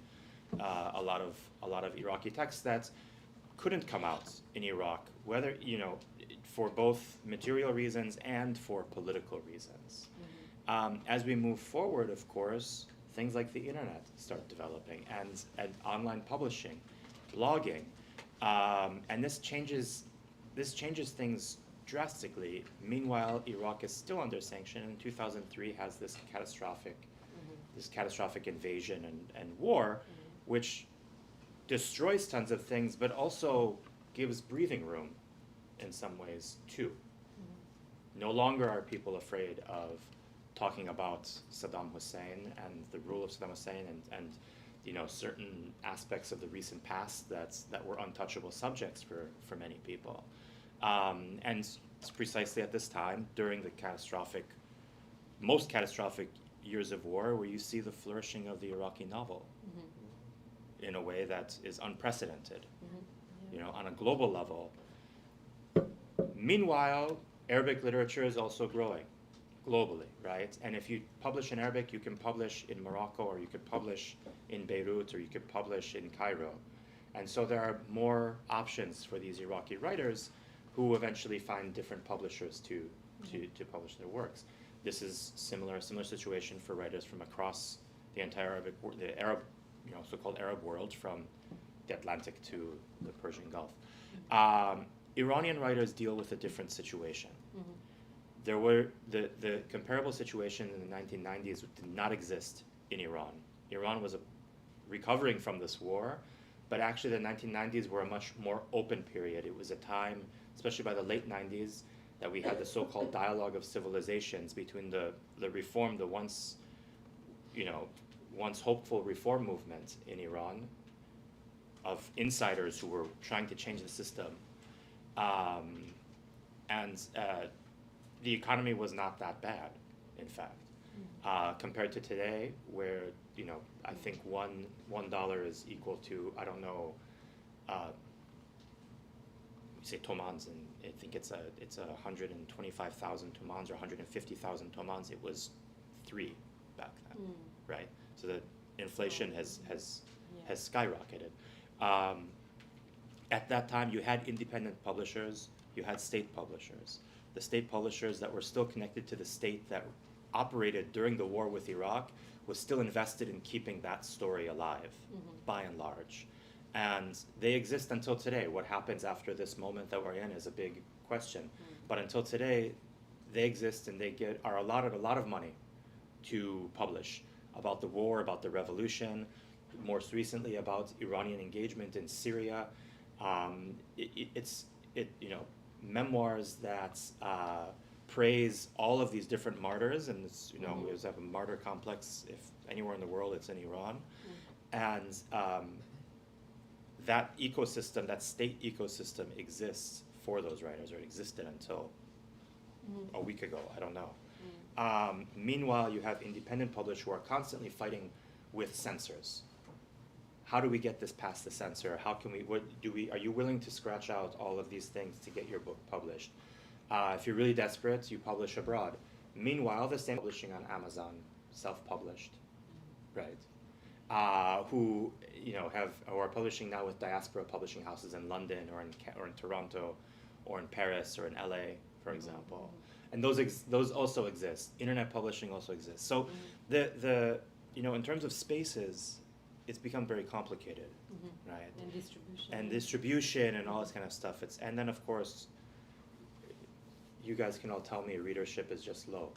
a lot of Iraqi texts that couldn't come out in Iraq, whether, for both material reasons and for political reasons. As we move forward, of course, things like the internet start developing and online publishing, blogging, and this changes things drastically. Meanwhile, Iraq is still under sanction, and 2003 has this catastrophic invasion and war, which destroys tons of things, but also gives breathing room in some ways too. No longer are people afraid of talking about Saddam Hussein and the rule of Saddam Hussein and certain aspects of the recent past that were untouchable subjects for many people. And it's precisely at this time, during the most catastrophic years of war, where you see the flourishing of the Iraqi novel in a way that is unprecedented, on a global level. Meanwhile, Arabic literature is also growing globally, right? And if you publish in Arabic, you can publish in Morocco, or you could publish in Beirut, or you could publish in Cairo. And so there are more options for these Iraqi writers who eventually find different publishers to publish their works. This is similar situation for writers from across the entire so-called Arab world, from the Atlantic to the Persian Gulf. Iranian writers deal with a different situation. There were the comparable situation in the 1990s did not exist in Iran. Iran was recovering from this war, but actually the 1990s were a much more open period. It was a time, especially by the late 90s, that we had the so-called dialogue of civilizations between the reform, the once hopeful reform movement in Iran, of insiders who were trying to change the system, and the economy was not that bad, in fact, compared to today, where I think $1 is equal to, I don't know, we say tomans, and I think it's 125,000 tomans or 150,000 tomans. It was 3 back then, right? So the inflation has skyrocketed. At that time, you had independent publishers, you had state publishers. The state publishers that were still connected to the state that operated during the war with Iraq was still invested in keeping that story alive, by and large. And they exist until today. What happens after this moment that we're in is a big question. But until today, they exist, and they are allotted a lot of money to publish about the war, about the revolution, most recently about Iranian engagement in Syria. It's memoirs that praise all of these different martyrs, and it's, we always have a martyr complex. If anywhere in the world, it's in Iran. And that ecosystem, that state ecosystem, exists for those writers, or it existed until a week ago, I don't know. Meanwhile, you have independent publishers who are constantly fighting with censors. How do we get this past the censor? How can are you willing to scratch out all of these things to get your book published? If you're really desperate, you publish abroad. Meanwhile, the same publishing on Amazon, self-published, right? Who are publishing now with diaspora publishing houses in London or in Toronto, or in Paris or in LA, for example. And those also exist. Internet publishing also exists. So in terms of spaces, it's become very complicated, right? And distribution and all this kind of stuff. And then, of course, you guys can all tell me readership is just low.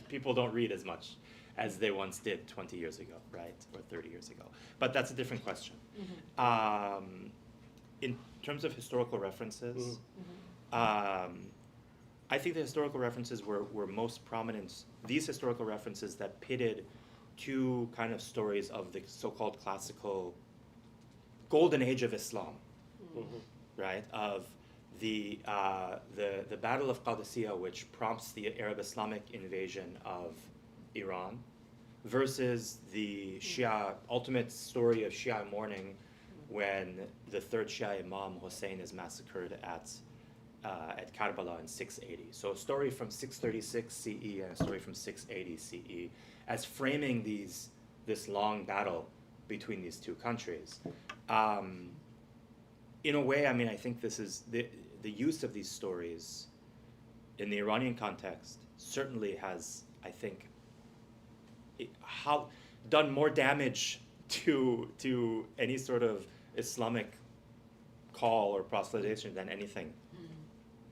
People don't read as much as they once did 20 years ago, right? Or 30 years ago. But that's a different question. In terms of historical references, I think the historical references were most prominent. These historical references that pitted 2 kind of stories of the so-called classical golden age of Islam, right? Of the Battle of Qadisiyah, which prompts the Arab Islamic invasion of Iran, versus the ultimate story of Shia mourning, when the 3rd Shia Imam Hussein is massacred at Karbala in 680. So a story from 636 CE and a story from 680 CE, as framing this long battle between these 2 countries. In a way, I mean, I think this is the use of these stories in the Iranian context certainly has, I think, done more damage to any sort of Islamic call or proselytization than anything.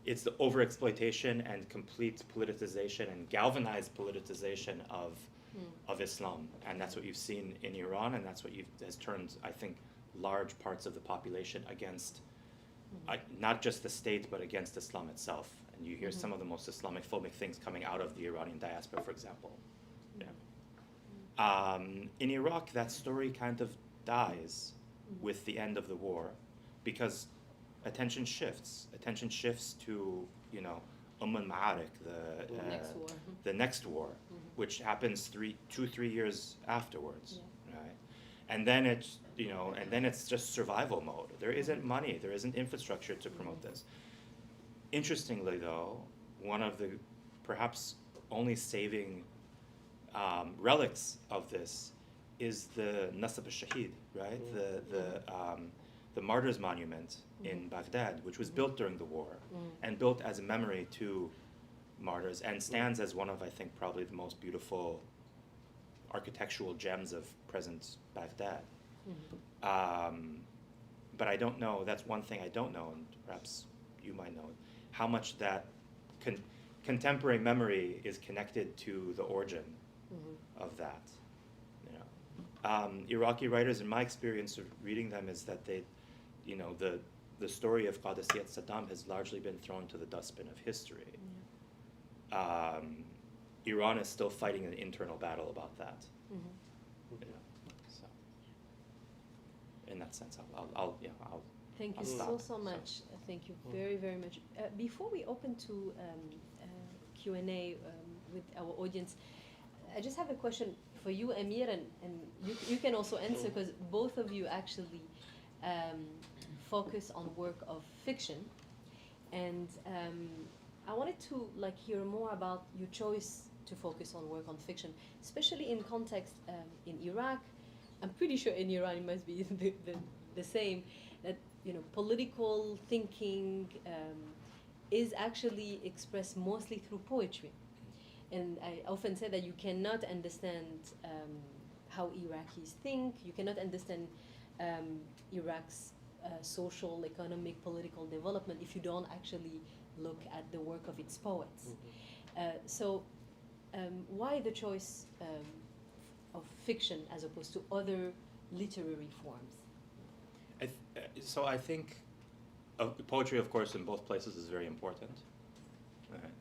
It's the overexploitation and complete politicization and galvanized politicization of Islam, and that's what you've seen in Iran, and that's what has turned, I think, large parts of the population against not just the state but against Islam itself. And you hear some of the most Islamophobic things coming out of the Iranian diaspora, for example. Yeah. In Iraq, that story kind of dies with the end of the war, because attention shifts. Attention shifts to, you know, al-Ma'arik, the next war, which happens 2-3 years afterwards, right? And then it's, you know, and then it's just survival mode. There isn't money, there isn't infrastructure to promote this. Interestingly, though, one of the perhaps only saving relics of this is the Nasab al-Shahid, right? The Martyrs Monument in Baghdad, which was built during the war and built as a memory to martyrs, and stands as one of, I think, probably the most beautiful architectural gems of present Baghdad. But I don't know, that's one thing I don't know, and perhaps you might know, how much that contemporary memory is connected to the origin of that. You know, Iraqi writers, in my experience of reading them, is that they, you know, the story of Qadisiyat Saddam has largely been thrown to the dustbin of history. Iran is still fighting an internal battle about that. You know, so, in that sense, I'll Thank you stop. so much. Thank you very, very much. Before we open to Q&A with our audience, I just have a question for you, Amir, and you can also answer, because both of you actually focus on work of fiction, and I wanted to hear more about your choice to focus on work on fiction, especially in context in Iraq. I'm pretty sure in Iran it must be the same, that, you know, political thinking is actually expressed mostly through poetry. And I often say that you cannot understand how Iraqis think, you cannot understand Iraq's social, economic, political development if you don't actually look at the work of its poets. So why the choice of fiction as opposed to other literary forms? So I think poetry, of course, in both places is very important. Right?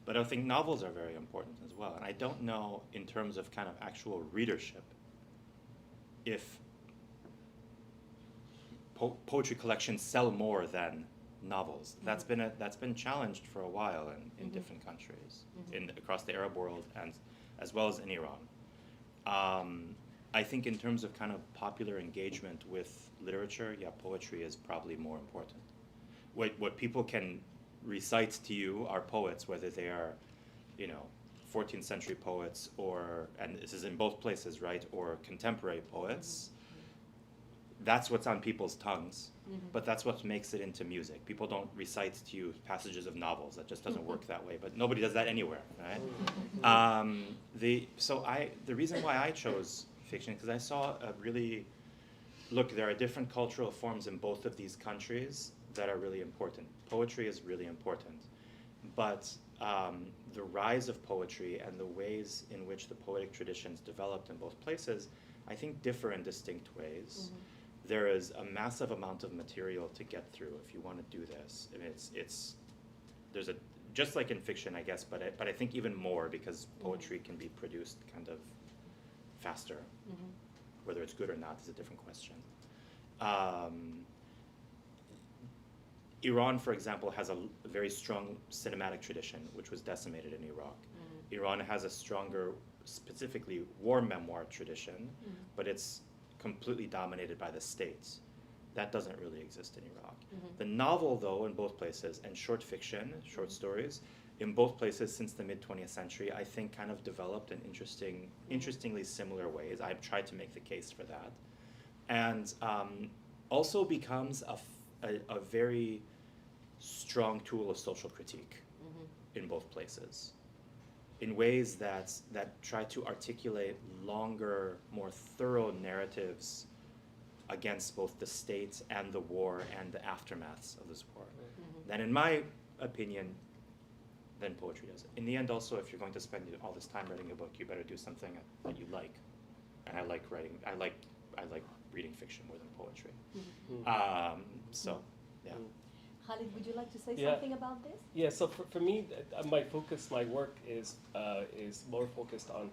But I think novels are very important as well. And I don't know, in terms of kind of actual readership, if poetry collections sell more than novels. That's been challenged for a while in different countries, across the Arab world, and as well as in Iran. I think in terms of kind of popular engagement with literature, yeah, poetry is probably more important. What people can recite to you are poets, whether they are, you know, 14th century poets, or, and this is in both places, right, or contemporary poets. That's what's on people's tongues, but that's what makes it into music. People don't recite to you passages of novels. That just doesn't work that way, but nobody does that anywhere, right? The reason why I chose fiction, because I saw a really, look, there are different cultural forms in both of these countries that are really important. Poetry is really important, but the rise of poetry and the ways in which the poetic traditions developed in both places, I think, differ in distinct ways. There is a massive amount of material to get through if you want to do this. I mean, there's a, just like in fiction, I guess, but I think even more, because poetry can be produced kind of faster. Whether it's good or not is a different question. Iran, for example, has a very strong cinematic tradition, which was decimated in Iraq. Iran has a stronger, specifically war memoir tradition, but it's completely dominated by the states. That doesn't really exist in Iraq. The novel, though, in both places, and short fiction, short stories, in both places since the mid-20th century, I think kind of developed in interestingly similar ways. I've tried to make the case for that. And also becomes a very strong tool of social critique in both places, in ways that try to articulate longer, more thorough narratives against both the state and the war and the aftermaths of this war. Then, in my opinion, than poetry does. In the end, also, if you're going to spend all this time writing a book, you better do something that you like. And I like writing. I like reading fiction more than poetry. So, yeah. Khalid, would you like to say Yeah. something about this? Yeah, so for me, my work is more focused on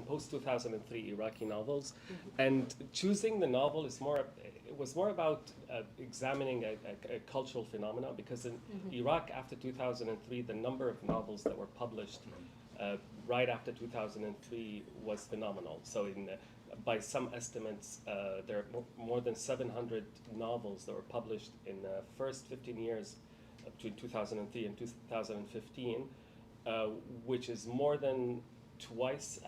post-2003 Iraqi novels, and choosing the novel was more about examining a cultural phenomenon, because in Iraq after 2003, the number of novels that were published right after 2003 was phenomenal. So by some estimates, there are more than 700 novels that were published in the first 15 years between 2003 and 2015, which is more than twice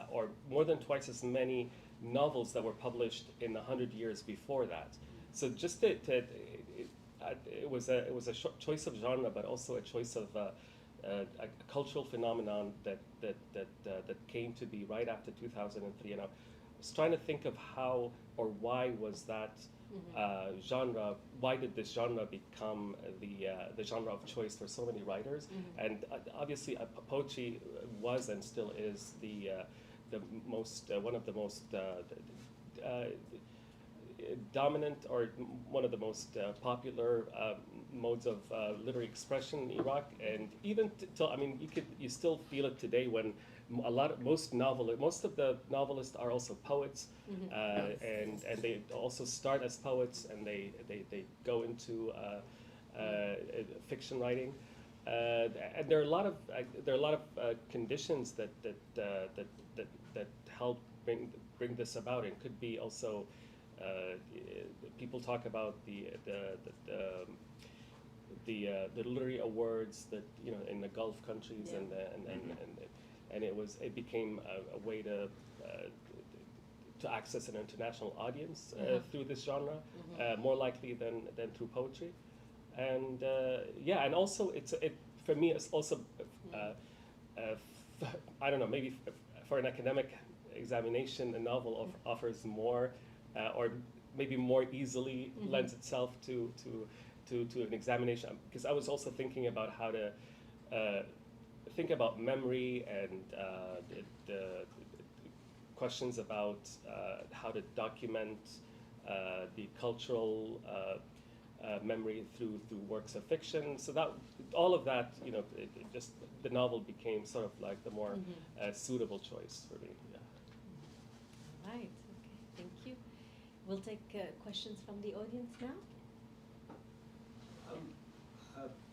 as many novels that were published in the 100 years before that. So just it was a choice of genre, but also a choice of a cultural phenomenon that came to be right after 2003. And I was trying to think of how or why was that genre, why did this genre become the genre of choice for so many writers? And obviously poetry was and still is the most one of the most dominant, or one of the most popular modes of literary expression in Iraq, and even you still feel it today when most of the novelists are also poets, and they also start as poets, and they go into fiction writing, and there are a lot of conditions that help bring this about. It could be also people talk about the literary awards that in the Gulf countries, and it became a way to access an international audience through this genre, more likely than through poetry, and and also for me it's also I don't know, maybe for an academic examination, a novel offers more, or maybe more easily lends itself to an examination, because I was also thinking about how to think about memory and the questions about how to document the cultural memory through works of fiction. So that all of that, just the novel became sort of like the more suitable choice for me. Yeah. All right. Okay. Thank you. We'll take questions from the audience now.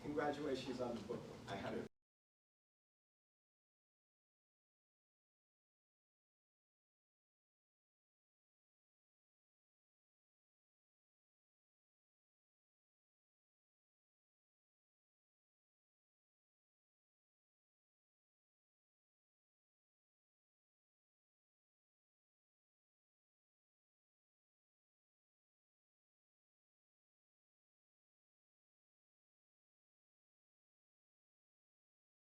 Congratulations on the book. I had a